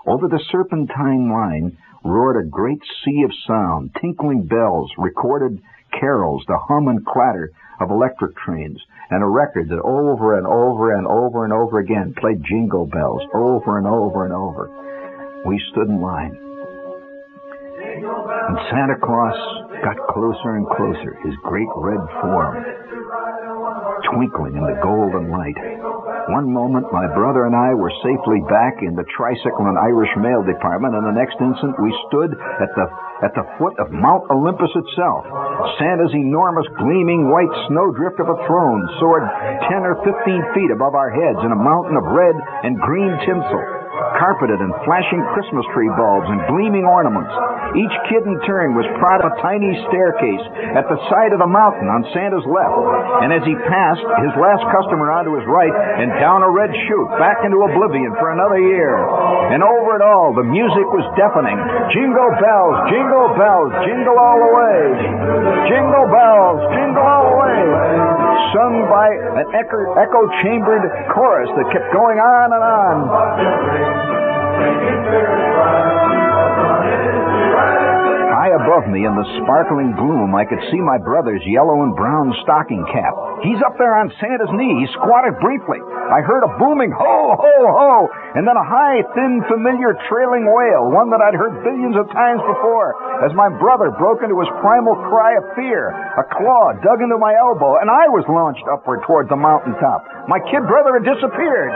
Over the serpentine line roared a great sea of sound, tinkling bells, recorded carols, the hum and clatter of electric trains, and a record that over and over and over and over again played Jingle Bells over and over and over. We stood in line. And Santa Claus got closer and closer, his great red form twinkling in the golden light. One moment, my brother and I were safely back in the tricycle and Irish mail department, and the next instant we stood at the foot of Mount Olympus itself. Santa's enormous, gleaming white snowdrift of a throne soared 10 or 15 feet above our heads in a mountain of red and green tinsel, carpeted in flashing Christmas tree bulbs and gleaming ornaments. Each kid in turn was proud of a tiny staircase at the side of the mountain on Santa's left. And as he passed, his last customer onto his right and down a red chute back into oblivion for another year. And over it all, the music was deafening. Jingle bells, jingle bells, jingle all the way. Jingle bells, jingle all the way. Sung by an echo-chambered chorus that kept going on and on. High above me in the sparkling gloom, I could see my brother's yellow and brown stocking cap. He's up there on Santa's knee. He squatted briefly. I heard a booming ho, ho, ho, and then a high, thin, familiar trailing wail, one that I'd heard billions of times before, as my brother broke into his primal cry of fear. A claw dug into my elbow, and I was launched upward toward the mountaintop. My kid brother had disappeared.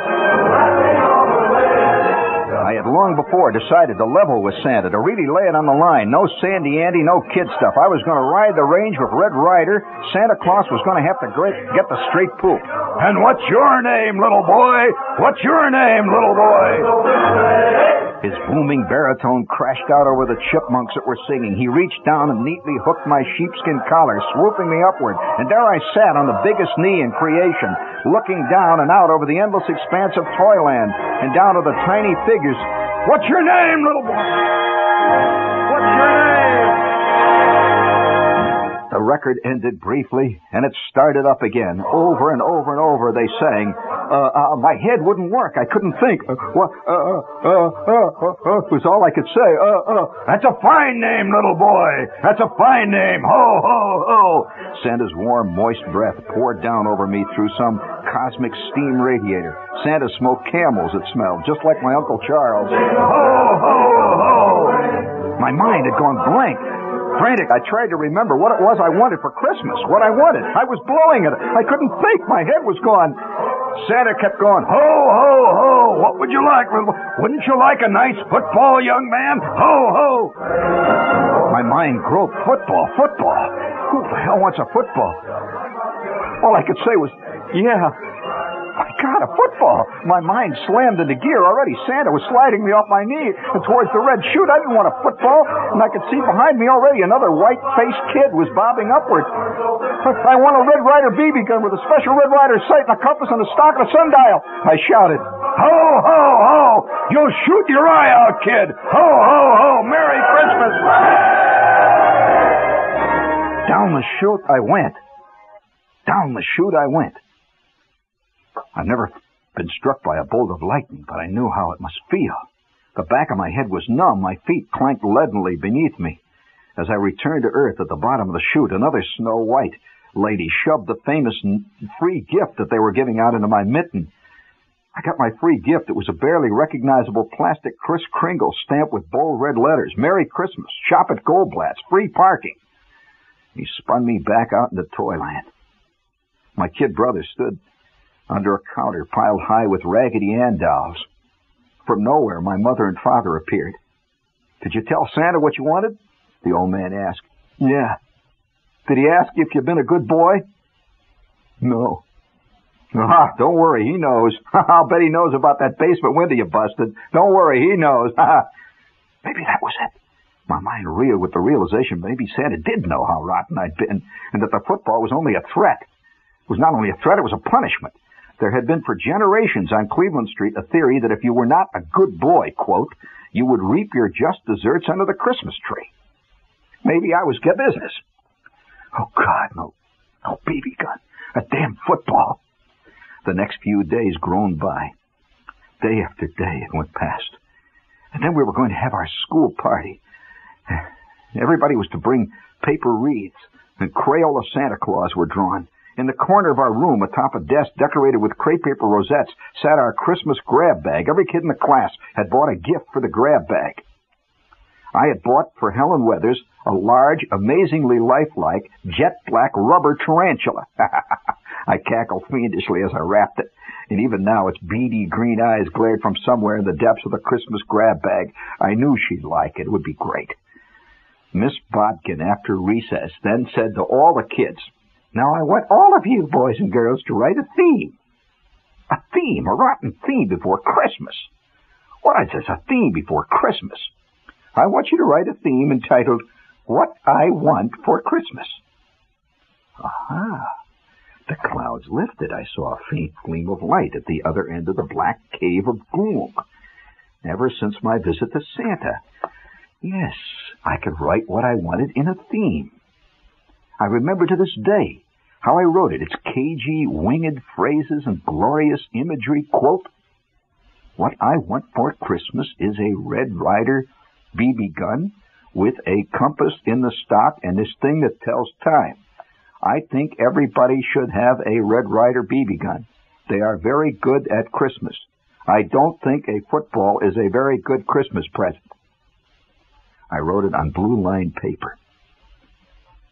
I had long before decided to level with Santa, to really lay it on the line. No Sandy Andy, no kid stuff. I was going to ride the range with Red Ryder. Santa Claus was going to have to get the straight poop. And what's your name, little boy? What's your name, little boy? His booming baritone crashed out over the chipmunks that were singing. He reached down and neatly hooked my sheepskin collar, swooping me upward. And there I sat on the biggest knee in creation, looking down and out over the endless expanse of Toyland and down to the tiny figures. What's your name, little boy? What's your name? The record ended briefly, and it started up again. Over and over and over they sang. My head wouldn't work. I couldn't think. Was all I could say. That's a fine name, little boy. That's a fine name. Ho, ho, ho. Santa's warm, moist breath poured down over me through some cosmic steam radiator. Santa smoked camels that smelled just like my Uncle Charles. Ho, ho, ho. My mind had gone blank. Frantic, I tried to remember what it was I wanted for Christmas, what I wanted. I was blowing it. I couldn't think. My head was gone. Santa kept going, ho, ho, ho. What would you like? Wouldn't you like a nice football, young man? Ho, ho. My mind groped. Football. Who the hell wants a football? All I could say was, yeah. My God, a football. My mind slammed into gear already. Santa was sliding me off my knee and towards the red chute. I didn't want a football, and I could see behind me already another white-faced kid was bobbing upward. I want a Red Ryder BB gun with a special Red Ryder sight and a compass and a stock and a sundial. I shouted, ho, ho, ho. You'll shoot your eye out, kid. Ho, ho, ho. Merry Christmas. Down the chute I went. Down the chute I went. I've never been struck by a bolt of lightning, but I knew how it must feel. The back of my head was numb. My feet clanked leadenly beneath me. As I returned to earth at the bottom of the chute, another Snow White lady shoved the famous free gift that they were giving out into my mitten. I got my free gift. It was a barely recognizable plastic Kris Kringle stamped with bold red letters. Merry Christmas. Shop at Goldblatt's. Free parking. He spun me back out into Toyland. My kid brother stood under a counter piled high with Raggedy Ann dolls. From nowhere, my mother and father appeared. Did you tell Santa what you wanted? The old man asked. Yeah. Did he ask you if you've been a good boy? No. Ah, don't worry, he knows. I'll bet he knows about that basement window you busted. Don't worry, he knows. Maybe that was it. My mind reeled with the realization maybe Santa did know how rotten I'd been, and that the football was only a threat. It was not only a threat, it was a punishment. There had been for generations on Cleveland Street a theory that if you were not a good boy, quote, you would reap your just deserts under the Christmas tree. Maybe I was get business. Oh, God, no BB gun. A damn football. The next few days groaned by. Day after day it went past. And then we were going to have our school party. Everybody was to bring paper wreaths, and Crayola Santa Claus were drawn. In the corner of our room, atop a desk decorated with crepe paper rosettes, sat our Christmas grab bag. Every kid in the class had bought a gift for the grab bag. I had bought for Helen Weathers a large, amazingly lifelike, jet-black rubber tarantula. I cackled fiendishly as I wrapped it, and even now its beady green eyes glared from somewhere in the depths of the Christmas grab bag. I knew she'd like it. It would be great. Miss Bodkin, after recess, then said to all the kids, "Now I want all of you boys and girls to write a theme. A theme, a rotten theme before Christmas. What is this, a theme before Christmas? I want you to write a theme entitled, 'What I Want for Christmas.'" Aha! The clouds lifted. I saw a faint gleam of light at the other end of the black cave of gloom. Ever since my visit to Santa, yes, I could write what I wanted in a theme. I remember to this day how I wrote it, its cagey, winged phrases and glorious imagery. Quote, "What I want for Christmas is a Red Ryder BB gun with a compass in the stock and this thing that tells time. I think everybody should have a Red Ryder BB gun. They are very good at Christmas. I don't think a football is a very good Christmas present." I wrote it on blue-lined paper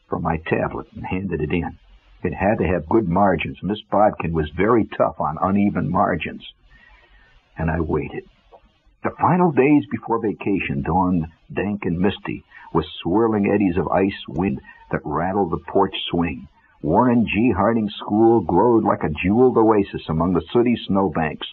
from my tablet and handed it in. It had to have good margins. Miss Bodkin was very tough on uneven margins. And I waited. The final days before vacation dawned dank and misty, with swirling eddies of ice wind that rattled the porch swing. Warren G. Harding School glowed like a jeweled oasis among the sooty snowbanks.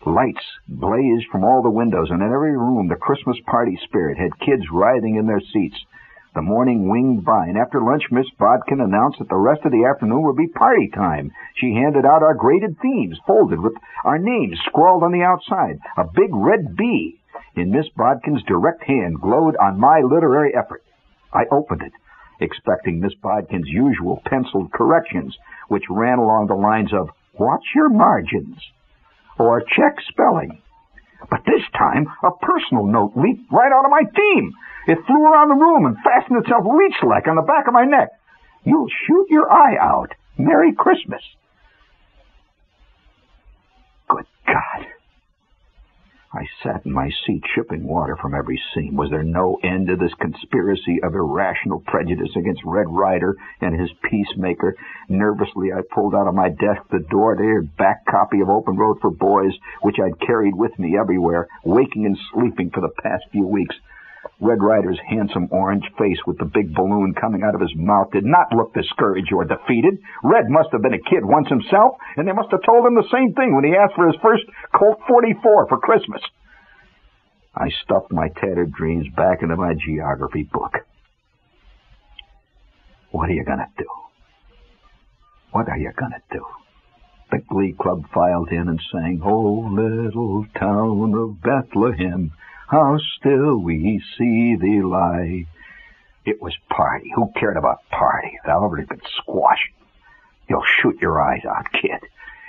Lights blazed from all the windows, and in every room the Christmas party spirit had kids writhing in their seats. The morning winged by, and after lunch Miss Bodkin announced that the rest of the afternoon would be party time. She handed out our graded themes, folded with our names scrawled on the outside. A big red B in Miss Bodkin's direct hand glowed on my literary effort. I opened it, expecting Miss Bodkin's usual penciled corrections, which ran along the lines of, "Watch your margins," or "Check spelling." But this time, a personal note leaped right out of my theme. It flew around the room and fastened itself leech-like on the back of my neck. "You'll shoot your eye out. Merry Christmas." Good God. I sat in my seat, shipping water from every seam. Was there no end to this conspiracy of irrational prejudice against Red Ryder and his peacemaker? Nervously, I pulled out of my desk the door-dated back copy of Open Road for Boys, which I'd carried with me everywhere, waking and sleeping for the past few weeks. Red Ryder's handsome orange face with the big balloon coming out of his mouth did not look discouraged or defeated. Red must have been a kid once himself, and they must have told him the same thing when he asked for his first Colt 44 for Christmas. I stuffed my tattered dreams back into my geography book. What are you going to do? What are you going to do? The Glee Club filed in and sang, "Oh, little town of Bethlehem, how still we see thee lie." It was party. Who cared about party? However it could squash it. You'll shoot your eyes out, kid.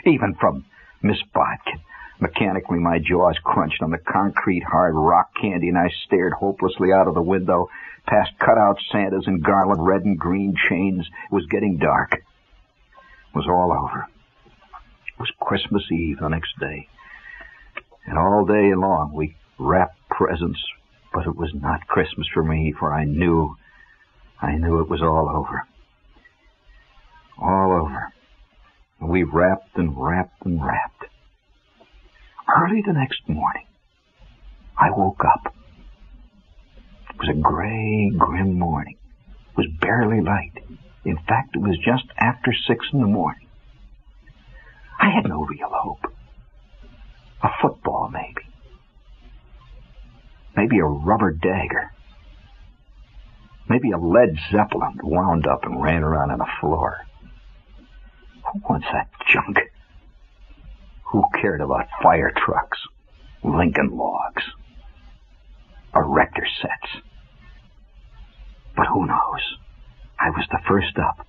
Even from Miss Bodkin. Mechanically, my jaws crunched on the concrete hard rock candy, and I stared hopelessly out of the window, past cutout Santas and garland red and green chains. It was getting dark. It was all over. It was Christmas Eve the next day. And all day long we wrapped presents, but it was not Christmas for me, for I knew it was all over. All over. And we wrapped and wrapped and wrapped. Early the next morning, I woke up. It was a gray, grim morning. It was barely light. In fact, it was just after 6 in the morning. I had no real hope. A football, maybe. Maybe a rubber dagger. Maybe a Led Zeppelin wound up and ran around on the floor. Who wants that junk? Who cared about fire trucks, Lincoln logs, erector sets? But who knows? I was the first up.